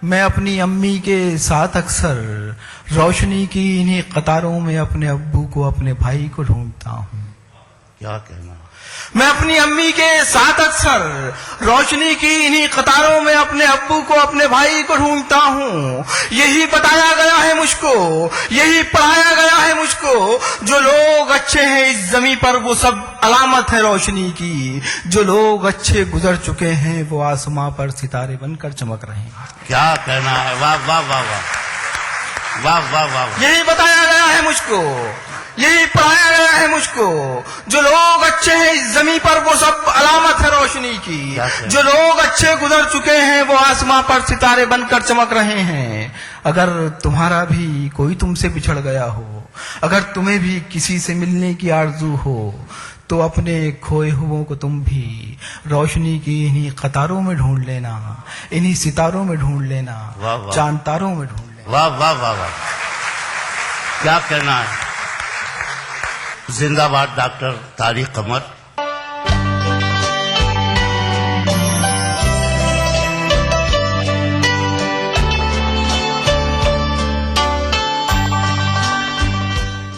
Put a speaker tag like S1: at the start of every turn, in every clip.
S1: میں اپنی امی کے ساتھ اکثر روشنی کی انہی قطاروں میں اپنے ابو کو اپنے بھائی کو ڈھونڈتا ہوں.
S2: کیا کہنا؟
S1: میں اپنی امی کے ساتھ اکثر روشنی کی انہی قطاروں میں اپنے ابو کو اپنے بھائی کو ڈھونڈتا ہوں. یہی بتایا گیا ہے مجھ کو, یہی پڑھایا گیا ہے مجھ کو, جو لوگ اچھے ہیں اس زمین پر وہ سب علامت ہے روشنی کی. جو لوگ اچھے گزر چکے ہیں وہ آسماں پر ستارے بن کر چمک رہے ہیں.
S2: کیا کہنا ہے؟ واہ واہ واہ واہ واہ واہ واہ.
S1: یہی بتایا گیا ہے مجھ کو, یہی پڑھایا گیا ہے مجھ کو, جو لوگ اچھے ہیں اس زمین پر وہ سب علامت ہے روشنی کی. جو لوگ اچھے گزر چکے ہیں وہ آسماں پر ستارے بن کر چمک رہے ہیں. اگر تمہارا بھی کوئی تم سے بچھڑ گیا ہو, اگر تمہیں بھی کسی سے ملنے کی آرزو ہو, تو اپنے کھوئے ہوئوں کو تم بھی روشنی کی انہی قطاروں میں ڈھونڈ لینا, انہی ستاروں میں ڈھونڈ لینا, چاند تاروں میں ڈھونڈ لینا.
S2: واہ واہ واہ واہ. کیا کہنا ہے؟ زندہ باد ڈاکٹر طارق قمر.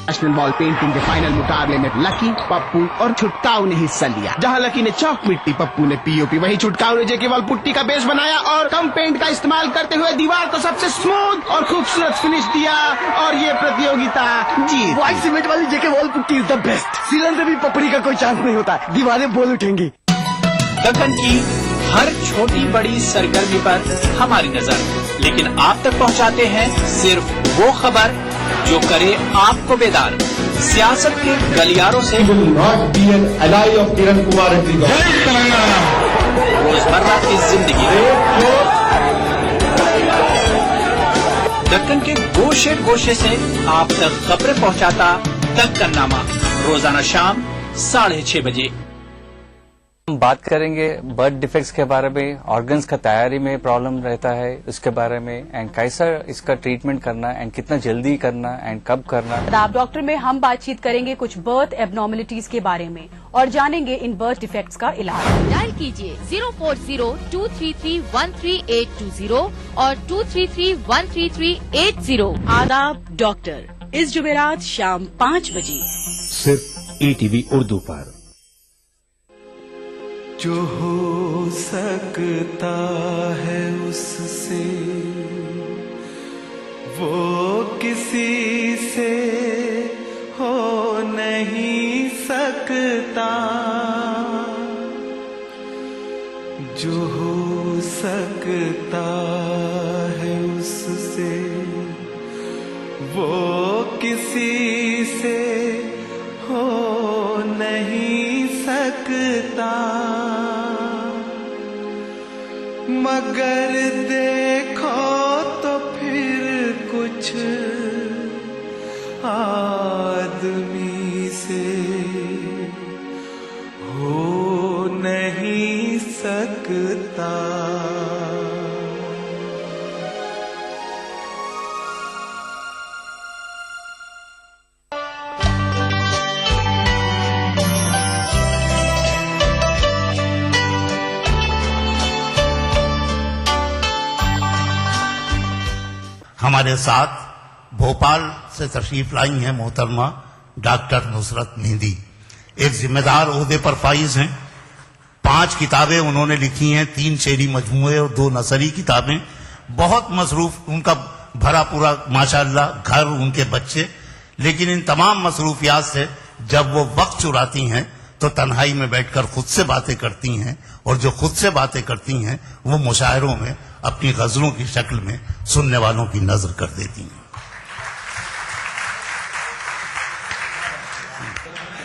S3: نیشنل وال پینٹنگ کے فائنل مقابلے میں لکی, پپو اور چھٹکاؤ نے حصہ لیا. جہاں لکی نے چاک مٹی, پپو نے پی او پی, وہیں چھٹکاؤ نے جے کے وال پٹی کا بیس بنایا اور کم پینٹ کا استعمال کرتے ہوئے دیوار کو سب سے اسموتھ اور خوبصورت فنش دیا اور یہ پرتیوگتا جیت.
S4: وائٹ سیمنٹ والی جے کے وال پٹی از دا بیسٹ. سیلن سے بھی پپڑی کا کوئی چانس نہیں ہوتا, دیواریں بول اٹھیں گی.
S5: دکن کی ہر چھوٹی بڑی سرگرمی پر ہماری نظر, لیکن آپ تک پہنچاتے ہیں صرف وہ خبر جو کرے آپ کو بیدار. سیاست کے گلیاروں سے روزمرہ کی زندگی, دکن کے گوشے گوشے سے آپ تک خبریں پہنچاتا دکن نامہ, روزانہ شام 6:30 بجے.
S6: ہم بات کریں گے برتھ ڈیفیکٹس کے بارے میں, آرگنز کا تیاری میں پرابلم رہتا ہے اس کے بارے میں, اینڈ کیسا اس کا ٹریٹمنٹ کرنا, اینڈ کتنا جلدی کرنا, اینڈ کب کرنا.
S7: آپ ڈاکٹر میں ہم بات چیت کریں گے کچھ برتھ ایب نارملٹیز کے بارے میں اور جانیں گے ان برتھ ڈیفیکٹس کا علاج.
S8: ڈائل کیجیے 040-233-13820 اور 233-13380.
S7: آداب ڈاکٹر, اس جمعرات شام 5 بجے
S9: صرف ETV اردو پر.
S1: جو ہو سکتا ہے اس سے وہ کسی سے ہو نہیں سکتا, جو ہو سکتا ہے اس سے وہ کسی سے ہو نہیں سکتا, مگر دیکھو تو پھر کچھ آدمی سے ہو نہیں سکتا.
S2: ہمارے ساتھ بھوپال سے تشریف لائی ہیں محترمہ ڈاکٹر نصرت مہندی. ایک ذمہ دار عہدے پر فائز ہیں. 5 کتابیں انہوں نے لکھی ہیں, 3 شعری مجموعے اور 2 نثری کتابیں. بہت مصروف, ان کا بھرا پورا ماشاءاللہ گھر, ان کے بچے, لیکن ان تمام مصروفیات سے جب وہ وقت چراتی ہیں تو تنہائی میں بیٹھ کر خود سے باتیں کرتی ہیں, اور جو خود سے باتیں کرتی ہیں وہ مشاعروں میں اپنی غزلوں کی شکل میں سننے والوں کی نظر کر دیتی ہیں.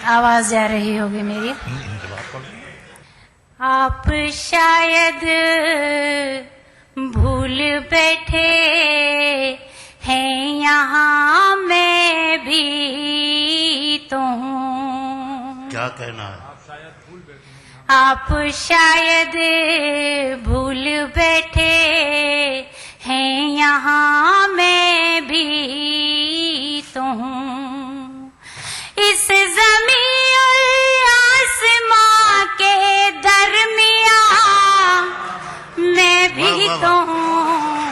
S10: آواز جا رہی ہوگی میری. آپ شاید بھول بیٹھے ہیں یہاں, میں بھی تو ہوں.
S2: کیا کہنا ہے؟
S10: آپ شاید بھول بیٹھے ہیں یہاں, میں بھی تو ہوں. اس زمین اور آسمان کے درمیان میں بھی تو ہوں.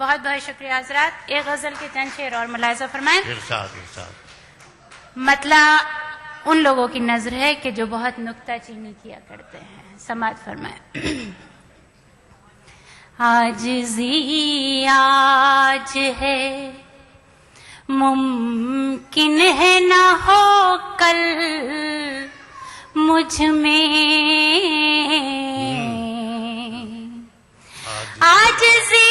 S10: بہت بہت شکریہ حضرات. ایک غزل کے چند شعر اور ملاحظہ فرمائیں.
S2: ارشاد ارشاد.
S10: مطلب ان لوگوں کی نظر ہے کہ جو بہت نکتہ چینی کیا کرتے ہیں. سماعت فرمائیں. عاجزی آج ہے ممکن ہے نہ ہو کل مجھ میں. عاجزی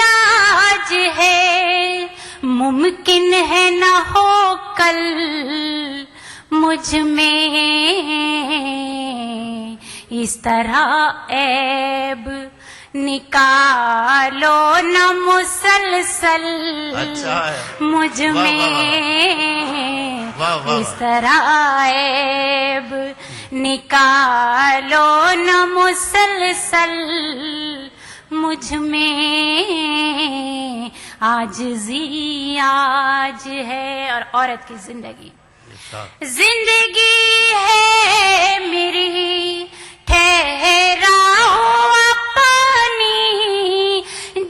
S10: آج ہے ممکن ہے نہ ہو کل مجھ میں. اس طرح عیب نکالو نہ مسلسل مجھ میں. اس طرح عیب نکالو نہ مسلسل مجھ میں. عاجزی آج ہے. اور عورت کی زندگی زندگی ہے میری ٹھہرا ہوا پانی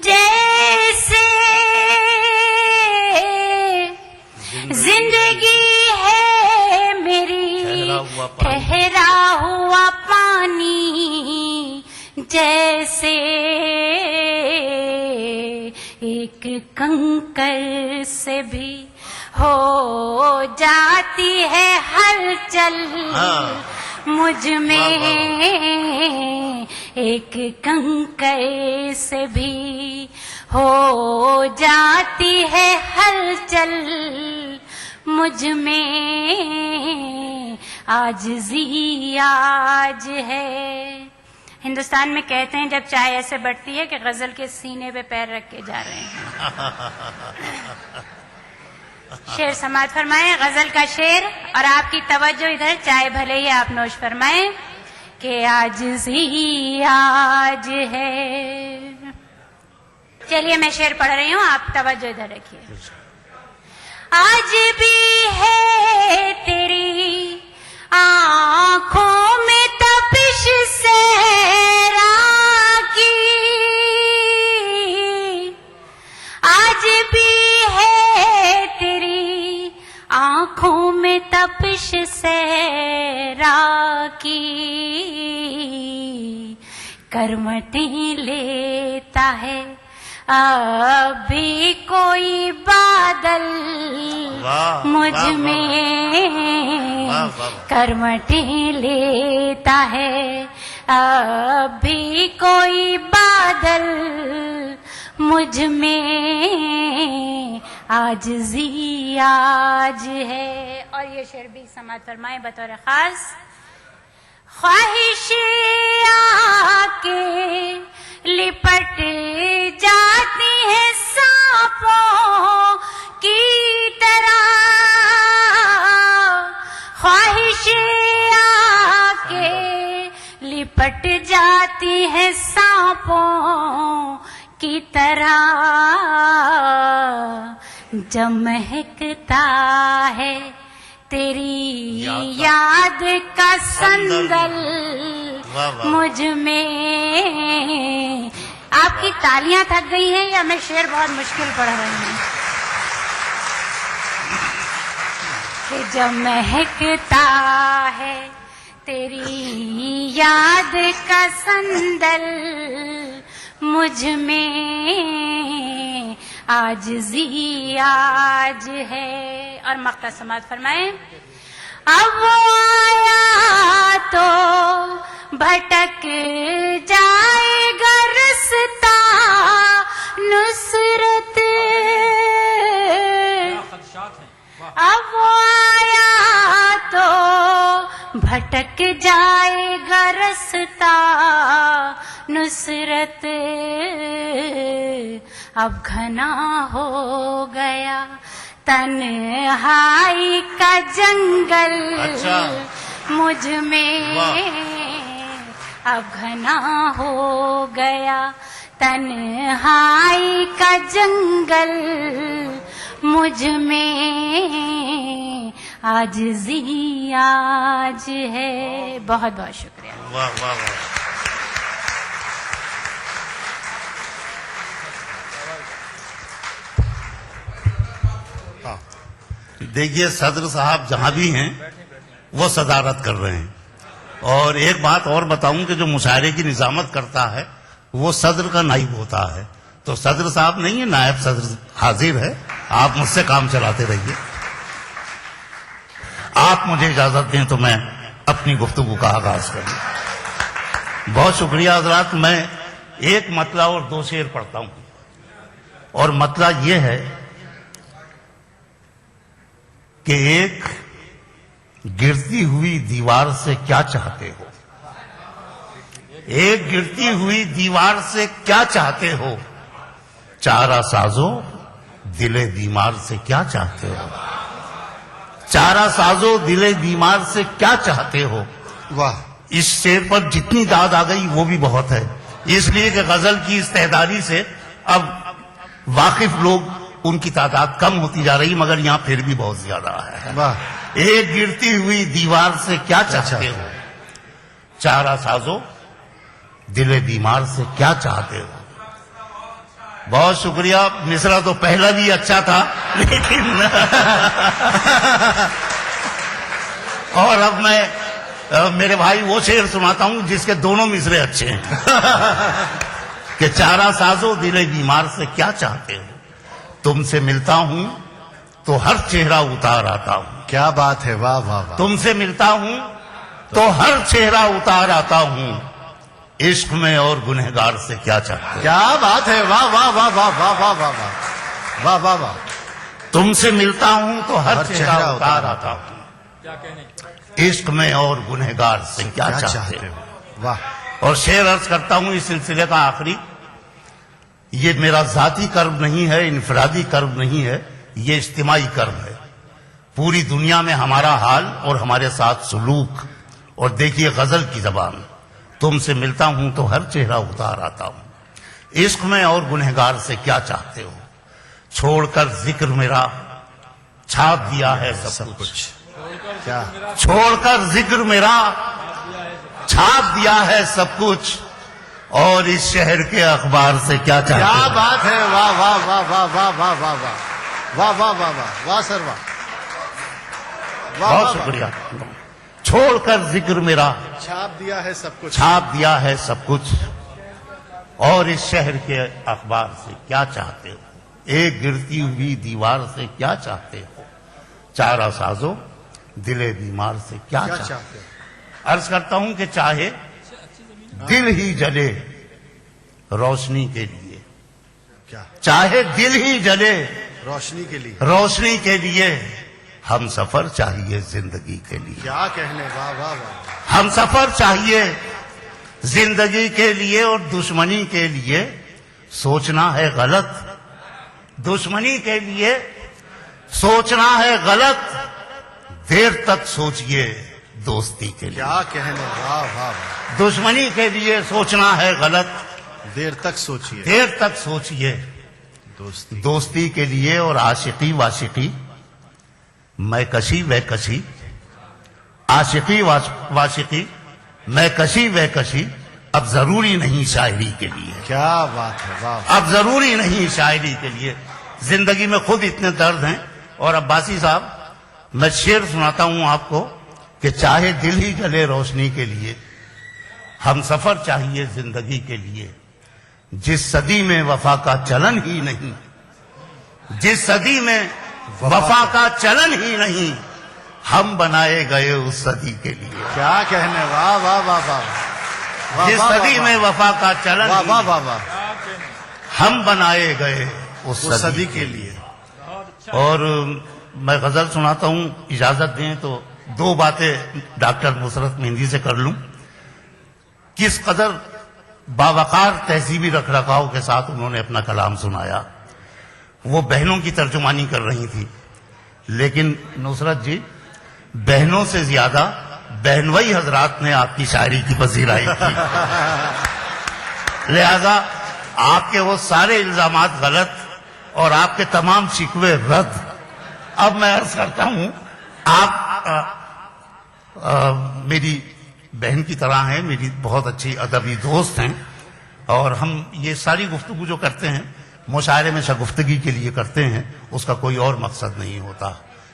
S10: جیسے. زندگی ہے میری ٹھہرا ہوا پانی جیسے. ایک کنکر سے بھی ہو جاتی ہے ہلچل مجھ میں. ایک کنکر سے بھی ہو جاتی ہے ہلچل مجھ میں. عاجزی آج ہے. ہندوستان میں کہتے ہیں جب چائے ایسے بڑھتی ہے کہ غزل کے سینے پہ پیر رکھ کے جا رہے ہیں. شعر سماعت فرمائیں. غزل کا شعر اور آپ کی توجہ ادھر. چائے بھلے ہی آپ نوش فرمائیں کہ عاجزی آج ہے. چلیے میں شعر پڑھ رہی ہوں, آپ توجہ ادھر رکھیے. آج بھی ہے تیری آنکھوں میں تپش صحرا کی. آج بھی ہے تیری آنکھوں میں تپش صحرا کی. کرمٹیں لیتا ہے ابھی کوئی بادل مجھ میں. کرمٹیں لیتا ہے ابھی کوئی بادل مجھ میں. عاجزی آج ہے. اور یہ شعر بھی سماعت فرمائیں بطور خاص. خواہش آ کے لپٹ جاتی ہے سانپوں کی طرح. خواہش آ کے لپٹ جاتی ہے سانپوں کی طرح. جب مہکتا ہے تیری یاد کا سندل مجھ میں. آپ کی تالیاں تھک گئی ہیں یا میں شعر بہت مشکل پڑھ رہی ہوں؟ کہ جب مہکتا ہے تیری یاد کا سندل مجھ میں. عاجزی آج ہے. اور مقطع سماعت فرمائیں. اب وہ آیا تو بھٹک جائے گا رستہ نصرت. اب وہ آیا تو بھٹک جائے گا رستہ نصرت. اب گھنا ہو گیا تنہائی کا جنگل مجھ میں. اب گھنا ہو گیا تنہائی کا جنگل مجھ میں. عاجزی آج ہے. بہت بہت شکریہ.
S2: واہ واہ واہ. دیکھیے صدر صاحب جہاں بھی ہیں وہ صدارت کر رہے ہیں. اور ایک بات اور بتاؤں کہ جو مشاعرے کی نظامت کرتا ہے وہ صدر کا نائب ہوتا ہے. تو صدر صاحب نہیں ہے، نائب صدر حاضر ہے. آپ مجھ سے کام چلاتے رہیے. آپ مجھے اجازت دیں تو میں اپنی گفتگو کا آغاز کروں. بہت شکریہ حضرات. میں ایک مطلع اور 2 شعر پڑھتا ہوں، اور مطلع یہ ہے کہ ایک گرتی ہوئی دیوار سے کیا چاہتے ہو، ایک گرتی ہوئی دیوار سے کیا چاہتے ہو، چارہ سازو دل بیمار سے کیا چاہتے ہو، چارہ سازو دل بیمار سے کیا چاہتے ہو.
S11: واہ.
S2: اس شعر پر جتنی داد آ گئی وہ بھی بہت ہے، اس لیے کہ غزل کی استعدادی سے اب واقف لوگ ان کی تعداد کم ہوتی جا رہی، مگر یہاں پھر بھی بہت زیادہ ہے.
S11: واہ.
S2: ایک گرتی ہوئی دیوار سے کیا چاہتے ہو، چارہ سازو دل بیمار سے کیا چاہتے ہو. بہت شکریہ. مصرع تو پہلا بھی اچھا تھا لیکن اور اب میں میرے بھائی وہ شعر سناتا ہوں جس کے دونوں مصرے اچھے ہیں کہ چارہ سازو دل بیمار سے کیا چاہتے ہو، تم سے ملتا ہوں تو ہر چہرہ اتار آتا ہوں.
S11: کیا بات ہے. واہ واہ واہ.
S2: تم سے ملتا ہوں تو ہر چہرہ اتار آتا ہوں، عشق میں اور گنہگار سے کیا چاہتے ہو.
S11: کیا بات ہے. واہ واہ واہ واہ واہ واہ واہ واہ واہ واہ واہ.
S2: تم سے ملتا ہوں تو ہر چہرہ اتار آتا ہوں، عشق میں اور گنہگار سے کیا چاہتے ہو.
S11: واہ.
S2: اور شعر عرض کرتا ہوں اس سلسلے کا آخری. یہ میرا ذاتی کرب نہیں ہے، انفرادی کرب نہیں ہے، یہ اجتماعی کرب ہے. پوری دنیا میں ہمارا حال اور ہمارے ساتھ سلوک. اور دیکھیے غزل کی زبان. تم سے ملتا ہوں تو ہر چہرہ اتار آتا ہوں، عشق میں اور گنہگار سے کیا چاہتے ہو، چھوڑ کر ذکر میرا چھاپ دیا ہے سب کچھ،
S11: کیا
S2: چھوڑ کر ذکر میرا چھاپ دیا ہے سب کچھ، اور اس شہر کے اخبار سے کیا چاہتے
S11: کیا
S2: ہو.
S11: بات ہے. واہ واہ واہ واہ واہ واہ واہ واہ واہ واہ واہ واہ واہ سر واہ.
S2: بہت شکریہ. چھوڑ کر ذکر میرا
S11: چھاپ دیا ہے سب کچھ،
S2: چھاپ دیا ہے سب کچھ، اور اس شہر کے اخبار سے کیا چاہتے ہو، ایک گرتی ہوئی دیوار سے کیا چاہتے ہو، چارہ سازو دل بیمار سے کیا چاہتے ہو. عرض کرتا ہوں کہ چاہے دل ہی جلے روشنی کے لیے،
S11: کیا
S2: چاہے دل ہی جلے
S11: روشنی کے لیے،
S2: روشنی کے لیے، ہم سفر چاہیے زندگی کے لیے.
S11: کیا کہنے. واہ واہ واہ.
S2: ہم سفر چاہیے زندگی کے لیے، اور دشمنی کے لیے سوچنا ہے غلط، دشمنی کے لیے سوچنا ہے غلط، دیر تک سوچئے دوستی کے لیے.
S11: کیا کہنے. واہ واہ واہ.
S2: دشمنی کے لیے سوچنا ہے غلط،
S11: دیر تک سوچیے
S2: دیر تک سوچئے
S11: دوستی.
S2: دوستی کے لیے. اور عاشقی واشقی میں کشی وہ کشی، عاشقی واشقی میں کشی وہ کشی، اب ضروری نہیں شاعری کے لیے،
S11: کیا بات ہے. واہ.
S2: اب ضروری نہیں شاعری کے لیے. زندگی میں خود اتنے درد ہیں. اور عباسی صاحب میں شعر سناتا ہوں آپ کو کہ چاہے دل ہی جلے روشنی کے لیے، ہم سفر چاہیے زندگی کے لیے، جس صدی میں وفا کا چلن ہی نہیں، جس صدی میں وفا کا چلن ہی نہیں، ہم بنائے گئے اس صدی کے لیے.
S11: کیا کہنے. واہ واہ واہ واہ. واہ
S2: جس
S11: واہ واہ
S2: صدی
S11: واہ.
S2: میں وفا کا چلن
S11: واہ
S2: ہی
S11: واہ
S2: نہیں،
S11: واہ واہ.
S2: ہم بنائے گئے اس
S11: اس
S2: صدی کے لیے. اور میں غزل سناتا ہوں، اجازت دیں تو 2 باتیں ڈاکٹر نصرت مہندی سے کر لوں. کس قدر باوقار تہذیبی رکھ رکھاؤ کے ساتھ انہوں نے اپنا کلام سنایا. وہ بہنوں کی ترجمانی کر رہی تھی، لیکن نصرت جی بہنوں سے زیادہ بہنوئی حضرات نے آپ کی شاعری کی پذیرائی کی، لہذا آپ کے وہ سارے الزامات غلط اور آپ کے تمام شکوے رد. اب میں عرض کرتا ہوں، آپ میری بہن کی طرح ہیں، میری بہت اچھی ادبی دوست ہیں، اور ہم یہ ساری گفتگو جو کرتے ہیں مشاعرے میں شگفتگی کے لیے کرتے ہیں، اس کا کوئی اور مقصد نہیں ہوتا.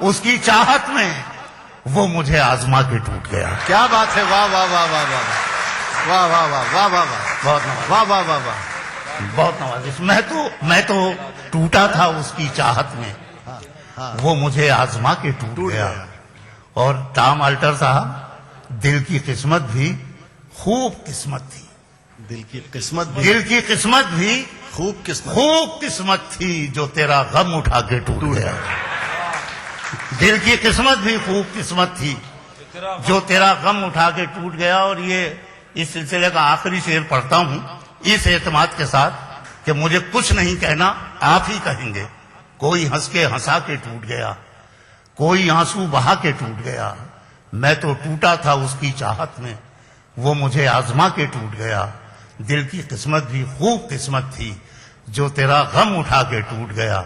S2: اس کی چاہت میں وہ مجھے آزما کے ٹوٹ گیا.
S11: کیا بات ہے. واہ واہ واہ واہ واہ واہ واہ واہ واہ واہ
S2: بہت نواز,
S11: واہ واہ واہ واہ.
S2: بہت نوازش. میں تو ٹوٹا تھا اس کی چاہت میں, وہ مجھے آزما کے ٹوٹ گیا. اور ٹام آلٹر صاحب, دل کی قسمت بھی خوب قسمت تھی.
S11: دل کی قسمت بھی
S2: دل کی قسمت بھی
S11: خوب
S2: قسمت تھی جو تیرا غم اٹھا کے ٹوٹ گیا. دل کی قسمت بھی خوب قسمت تھی جو تیرا غم اٹھا کے ٹوٹ گیا. اور یہ اس سلسلے کا آخری شعر پڑھتا ہوں اس اعتماد کے ساتھ کہ مجھے کچھ نہیں کہنا, آپ ہی کہیں گے. کوئی ہنس کے ہنسا کے ٹوٹ گیا, کوئی آنسو بہا کے ٹوٹ گیا. میں تو ٹوٹا تھا اس کی چاہت میں, وہ مجھے آزما کے ٹوٹ گیا. دل کی قسمت بھی خوب قسمت تھی جو تیرا غم اٹھا کے ٹوٹ گیا.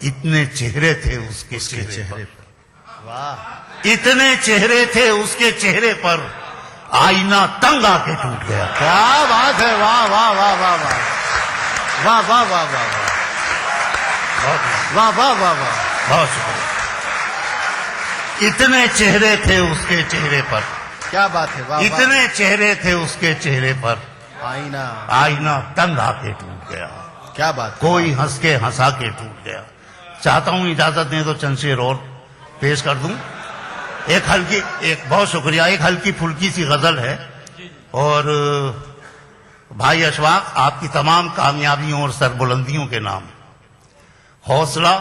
S2: اتنے چہرے تھے اس کے چہرے پر, اتنے چہرے تھے اس کے چہرے پر, آئینہ تنگ آ کے ٹوٹ گیا.
S11: کیا بات ہے. واہ واہ واہ واہ واہ واہ واہ واہ واہ واہ واہ واہ واہ.
S2: بہت شکریہ. اتنے چہرے تھے اس کے چہرے پر,
S11: کیا بات ہے. واہ واہ.
S2: اتنے چہرے تھے اس کے چہرے پر,
S11: آئینہ.
S2: آئینہ تنگ آ کے ٹوٹ گیا.
S11: کیا بات.
S2: کوئی ہنس کے ہنسا کے ٹوٹ گیا. چاہتا ہوں اجازت دیں تو چند شعر اور پیش کر دوں. بہت شکریہ. ایک ہلکی پھلکی سی غزل ہے, اور بھائی اشفاق, آپ کی تمام کامیابیوں اور سربلندیوں کے نام. حوصلہ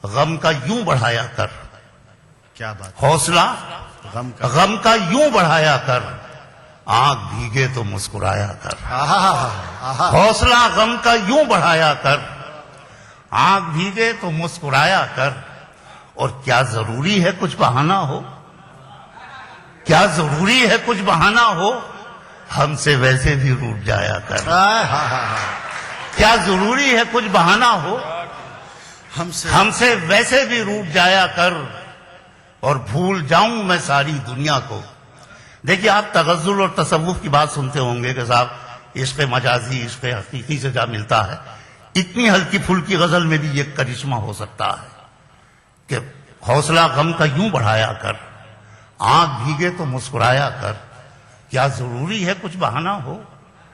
S2: غم کا یوں بڑھایا کر,
S11: کیا بات.
S2: حوصلہ غم کا یوں بڑھایا کر, آنکھ بھیگے تو مسکرایا کر. حوصلہ غم کا یوں بڑھایا کر, آنکھ بھیگے تو مسکرایا کر. اور کیا ضروری ہے کچھ بہانہ ہو, کیا ضروری ہے کچھ بہانہ ہو, ہم سے ویسے بھی روٹ جایا کر. کیا ضروری ہے کچھ بہانہ ہو, ہم سے ویسے بھی روٹ جایا کر. اور بھول جاؤں میں ساری دنیا کو. دیکھیے, آپ تغزل اور تصوف کی بات سنتے ہوں گے کہ صاحب عشق مجازی عشق حقیقی سے جا ملتا ہے. اتنی ہلکی پھلکی غزل میں بھی یہ کرشمہ ہو سکتا ہے کہ حوصلہ غم کا یوں بڑھایا کر, آنکھ بھیگے تو مسکرایا کر. کیا ضروری ہے کچھ بہانہ ہو,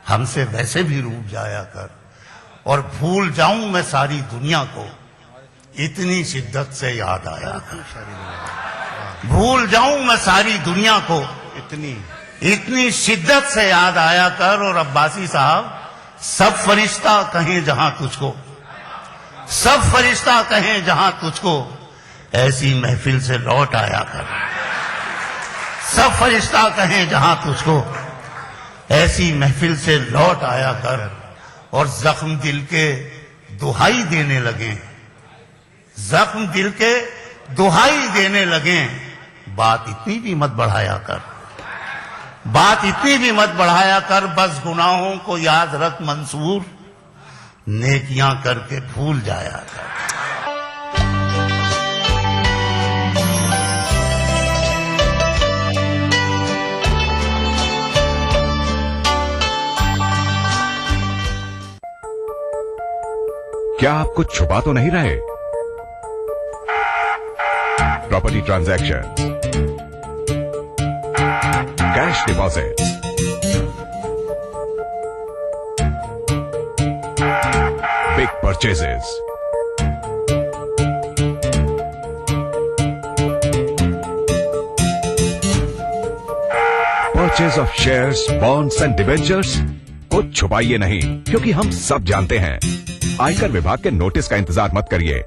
S2: ہم سے ویسے بھی روٹ جایا کر. اور بھول جاؤں میں ساری دنیا کو, اتنی شدت سے یاد آیا کر. بھول جاؤں میں ساری دنیا کو, اتنی شدت سے یاد آیا کر. اور عباسی صاحب, سب فرشتہ کہیں جہاں تجھ کو, سب فرشتہ کہیں جہاں تجھ کو, ایسی محفل سے لوٹ آیا کر. سب فرشتہ کہیں جہاں تجھ کو, ایسی محفل سے لوٹ آیا کر. اور زخم دل کے دہائی دینے لگے, زخم دل کے دہائی دینے لگے. بات اتنی بھی مت بڑھایا کر, بات اتنی بھی مت بڑھایا کر. بس گناہوں کو یاد رکھ منصور, نیکیاں کر کے بھول جایا کر.
S9: کیا آپ کچھ چھپا تو نہیں رہے؟ Property transaction, cash deposit, big purchases, purchase of shares, bonds and debentures. کچھ چھپائیے نہیں, کیونکہ ہم سب جانتے ہیں. آئے کر وبھاگ کے نوٹس کا انتظار مت کریے,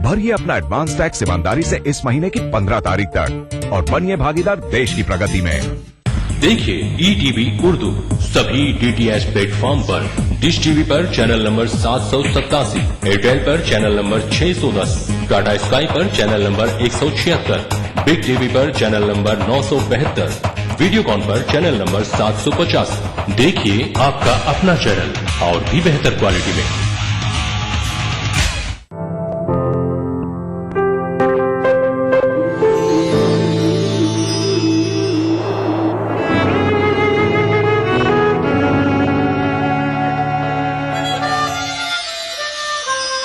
S9: بھریے اپنا ایڈوانس ٹیکس ایمانداری سے اس مہینے کی 15 تاریخ تک, اور بنیے بھاگیدار دیش کی پرگتی میں.
S12: دیکھیے ای ٹی وی اردو سبھی DTH platform پر. ڈش ٹی وی پر چینل نمبر 787, ایئرٹیل پر چینل نمبر 610, ٹاٹا اسکائی پر channel number 176, Big TV پر چینل نمبر 972, ویڈیو کان پر چینل نمبر 750. دیکھیے آپ کا اپنا چینل اور بھی بہتر کوالٹی میں.